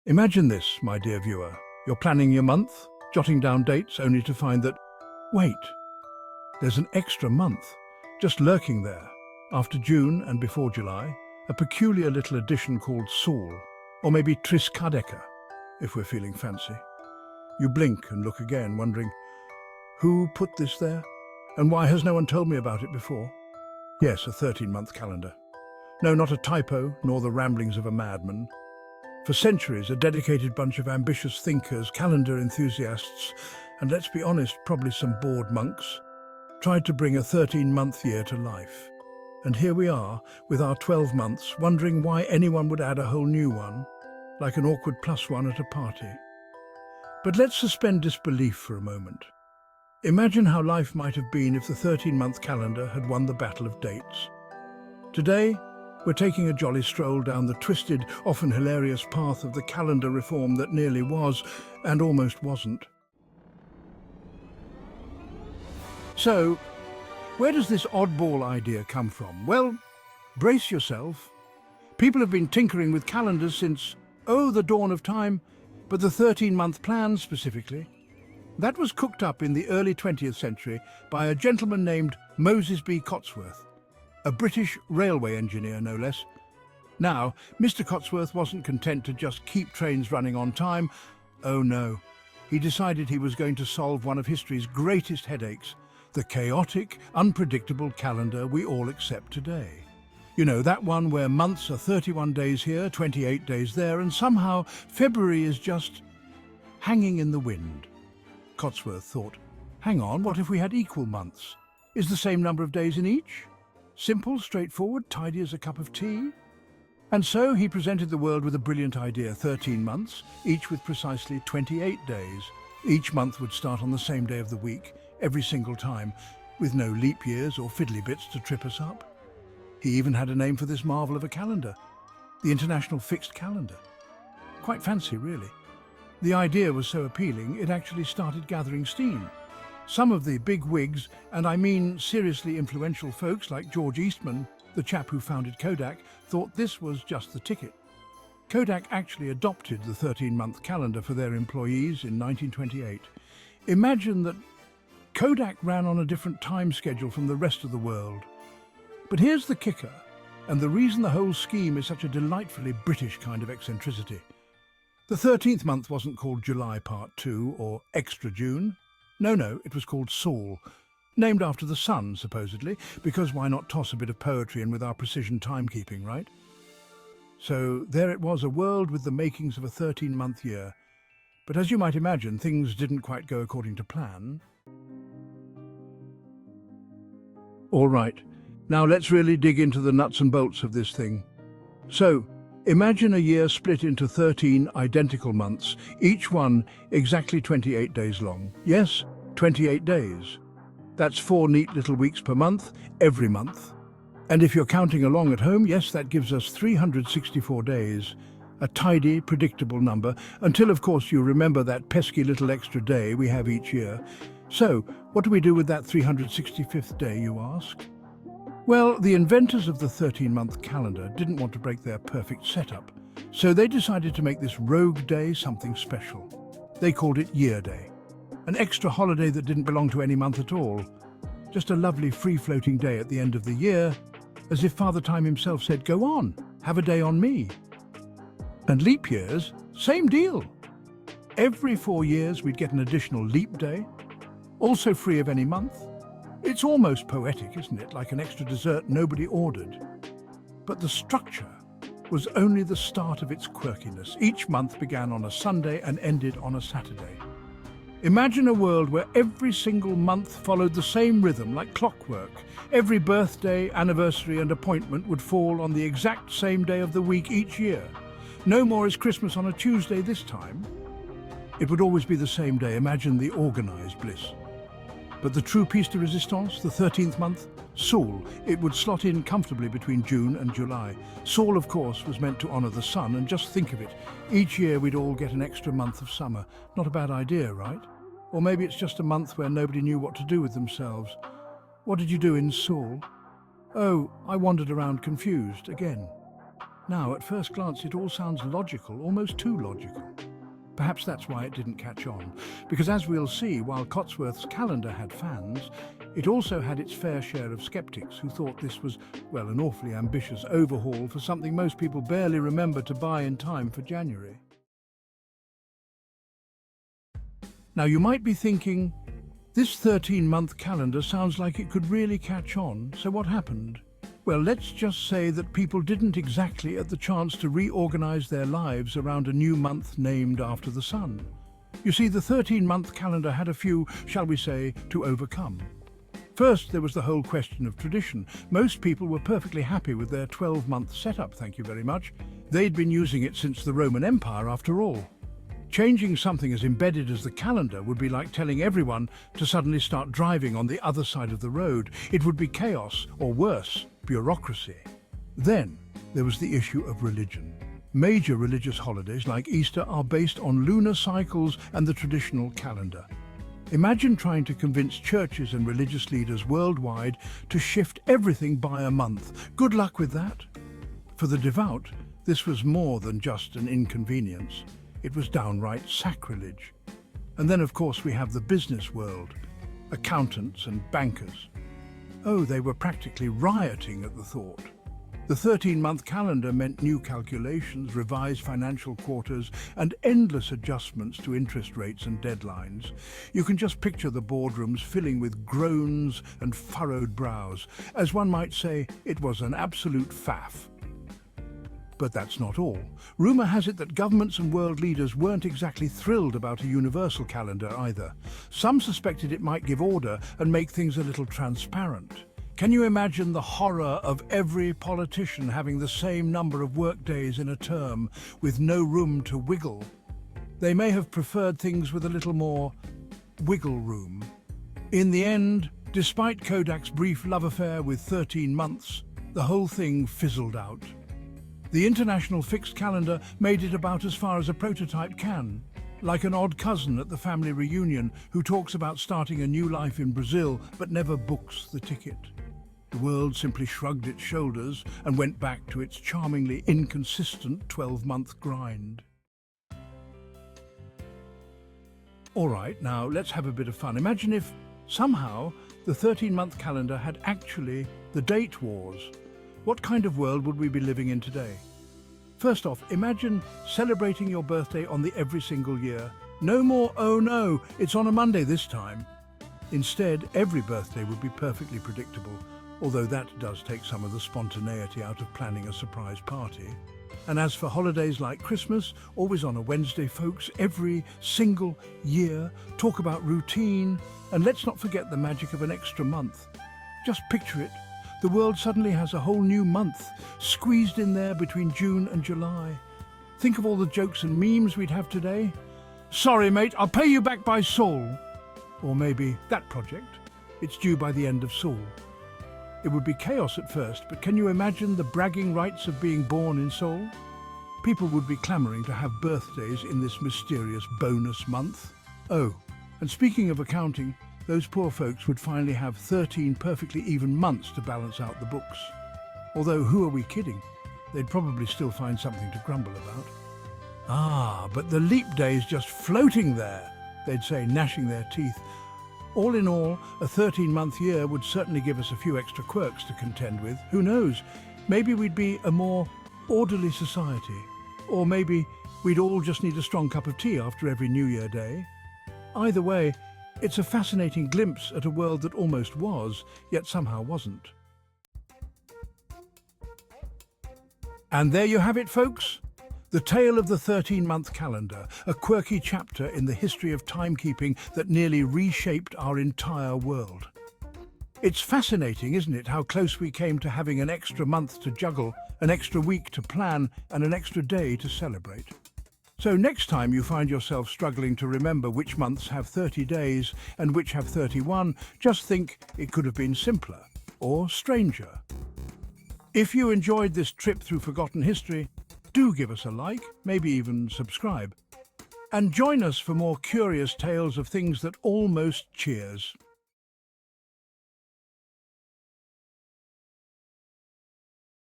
Imagine this, my dear viewer. You're planning your month, jotting down dates only to find that, wait, there's an extra month, just lurking there. After June and before July, a peculiar little addition called Saul, or maybe Triskaideka, if we're feeling fancy. You blink and look again, wondering, who put this there? And why has no one told me about it before? Yes, a 13-month calendar. No, not a typo, nor the ramblings of a madman. For centuries, a dedicated bunch of ambitious thinkers, calendar enthusiasts, and let's be honest, probably some bored monks, tried to bring a 13-month year to life. And here we are, with our 12 months, wondering why anyone would add a whole new one, like an awkward +1 at a party. But let's suspend disbelief for a moment. Imagine how life might have been if the 13-month calendar had won the battle of dates. Today, we're taking a jolly stroll down the twisted, often hilarious path of the calendar reform that nearly was, and almost wasn't. So, where does this oddball idea come from? Well, brace yourself. People have been tinkering with calendars since, the dawn of time, but the 13-month plan specifically. That was cooked up in the early 20th century by a gentleman named Moses B. Cotsworth, a British railway engineer, no less. Now, Mr. Cotsworth wasn't content to just keep trains running on time. Oh no, he decided he was going to solve one of history's greatest headaches, the chaotic, unpredictable calendar we all accept today. You know, that one where months are 31 days here, 28 days there, and somehow February is just hanging in the wind. Cotsworth thought, hang on, what if we had equal months? Is the same number of days in each? Simple, straightforward, tidy as a cup of tea? And so he presented the world with a brilliant idea, 13 months, each with precisely 28 days. Each month would start on the same day of the week, every single time, with no leap years or fiddly bits to trip us up. He even had a name for this marvel of a calendar, the International Fixed Calendar. Quite fancy, really. The idea was so appealing, it actually started gathering steam. Some of the big wigs, and I mean seriously influential folks like George Eastman, the chap who founded Kodak, thought this was just the ticket. Kodak actually adopted the 13-month calendar for their employees in 1928. Imagine that Kodak ran on a different time schedule from the rest of the world. But here's the kicker, and the reason the whole scheme is such a delightfully British kind of eccentricity. The 13th month wasn't called July Part 2 or Extra June. No, it was called Saul, named after the sun, supposedly, because why not toss a bit of poetry in with our precision timekeeping, right? So there it was, a world with the makings of a 13-month year. But as you might imagine, things didn't quite go according to plan. All right, now let's really dig into the nuts and bolts of this thing. So, imagine a year split into 13 identical months, each one exactly 28 days long. Yes, 28 days. That's 4 neat little weeks per month, every month. And if you're counting along at home, yes, that gives us 364 days. A tidy, predictable number, until of course you remember that pesky little extra day we have each year. So, what do we do with that 365th day, you ask? Well, the inventors of the 13-month calendar didn't want to break their perfect setup, so they decided to make this rogue day something special. They called it Year Day, an extra holiday that didn't belong to any month at all. Just a lovely free-floating day at the end of the year, as if Father Time himself said, go on, have a day on me. And leap years, same deal. Every 4 years we'd get an additional leap day, also free of any month. It's almost poetic, isn't it? Like an extra dessert nobody ordered. But the structure was only the start of its quirkiness. Each month began on a Sunday and ended on a Saturday. Imagine a world where every single month followed the same rhythm, like clockwork. Every birthday, anniversary and appointment would fall on the exact same day of the week each year. No more is Christmas on a Tuesday this time. It would always be the same day. Imagine the organized bliss. But the true piece de resistance, the 13th month, Saul, it would slot in comfortably between June and July. Saul, of course, was meant to honor the sun, and just think of it, each year we'd all get an extra month of summer. Not a bad idea, right? Or maybe it's just a month where nobody knew what to do with themselves. What did you do in Saul? Oh, I wandered around confused again. Now, at first glance, it all sounds logical, almost too logical. Perhaps that's why it didn't catch on, because as we'll see, while Cotsworth's calendar had fans, it also had its fair share of skeptics who thought this was, well, an awfully ambitious overhaul for something most people barely remember to buy in time for January. Now, you might be thinking, this 13-month calendar sounds like it could really catch on, so what happened? Well, let's just say that people didn't exactly get the chance to reorganize their lives around a new month named after the sun. You see, the 13-month calendar had a few, shall we say, to overcome. First, there was the whole question of tradition. Most people were perfectly happy with their 12-month setup, thank you very much. They'd been using it since the Roman Empire, after all. Changing something as embedded as the calendar would be like telling everyone to suddenly start driving on the other side of the road. It would be chaos, or worse, bureaucracy. Then there was the issue of religion. Major religious holidays like Easter are based on lunar cycles and the traditional calendar. Imagine trying to convince churches and religious leaders worldwide to shift everything by a month. Good luck with that. For the devout, this was more than just an inconvenience. It was downright sacrilege. And then, of course, we have the business world, accountants and bankers. Oh, they were practically rioting at the thought. The 13-month calendar meant new calculations, revised financial quarters, and endless adjustments to interest rates and deadlines. You can just picture the boardrooms filling with groans and furrowed brows. As one might say, it was an absolute faff. But that's not all. Rumour has it that governments and world leaders weren't exactly thrilled about a universal calendar either. Some suspected it might give order and make things a little transparent. Can you imagine the horror of every politician having the same number of work days in a term with no room to wiggle? They may have preferred things with a little more wiggle room. In the end, despite Kodak's brief love affair with 13 months, the whole thing fizzled out. The international fixed calendar made it about as far as a prototype can, like an odd cousin at the family reunion who talks about starting a new life in Brazil but never books the ticket. The world simply shrugged its shoulders and went back to its charmingly inconsistent 12-month grind. All right, now let's have a bit of fun. Imagine if, somehow, the 13-month calendar had actually the date wars. What kind of world would we be living in today? First off, imagine celebrating your birthday on the every single year. No more, oh no, it's on a Monday this time. Instead, every birthday would be perfectly predictable, although that does take some of the spontaneity out of planning a surprise party. And as for holidays like Christmas, always on a Wednesday, folks, every single year, talk about routine, and let's not forget the magic of an extra month. Just picture it. The world suddenly has a whole new month, squeezed in there between June and July. Think of all the jokes and memes we'd have today. Sorry, mate, I'll pay you back by Saul. Or maybe that project. It's due by the end of Saul. It would be chaos at first, but can you imagine the bragging rights of being born in Saul? People would be clamouring to have birthdays in this mysterious bonus month. Oh, and speaking of accounting, those poor folks would finally have 13 perfectly even months to balance out the books. Although, who are we kidding? They'd probably still find something to grumble about. Ah, but the leap day's just floating there, they'd say, gnashing their teeth. All in all, a 13-month year would certainly give us a few extra quirks to contend with. Who knows? Maybe we'd be a more orderly society. Or maybe we'd all just need a strong cup of tea after every New Year day. Either way, it's a fascinating glimpse at a world that almost was, yet somehow wasn't. And there you have it, folks. The tale of the 13-month calendar, a quirky chapter in the history of timekeeping that nearly reshaped our entire world. It's fascinating, isn't it, how close we came to having an extra month to juggle, an extra week to plan, and an extra day to celebrate. So next time you find yourself struggling to remember which months have 30 days and which have 31, just think it could have been simpler or stranger. If you enjoyed this trip through forgotten history, do give us a like, maybe even subscribe. And join us for more curious tales of things that almost cheers.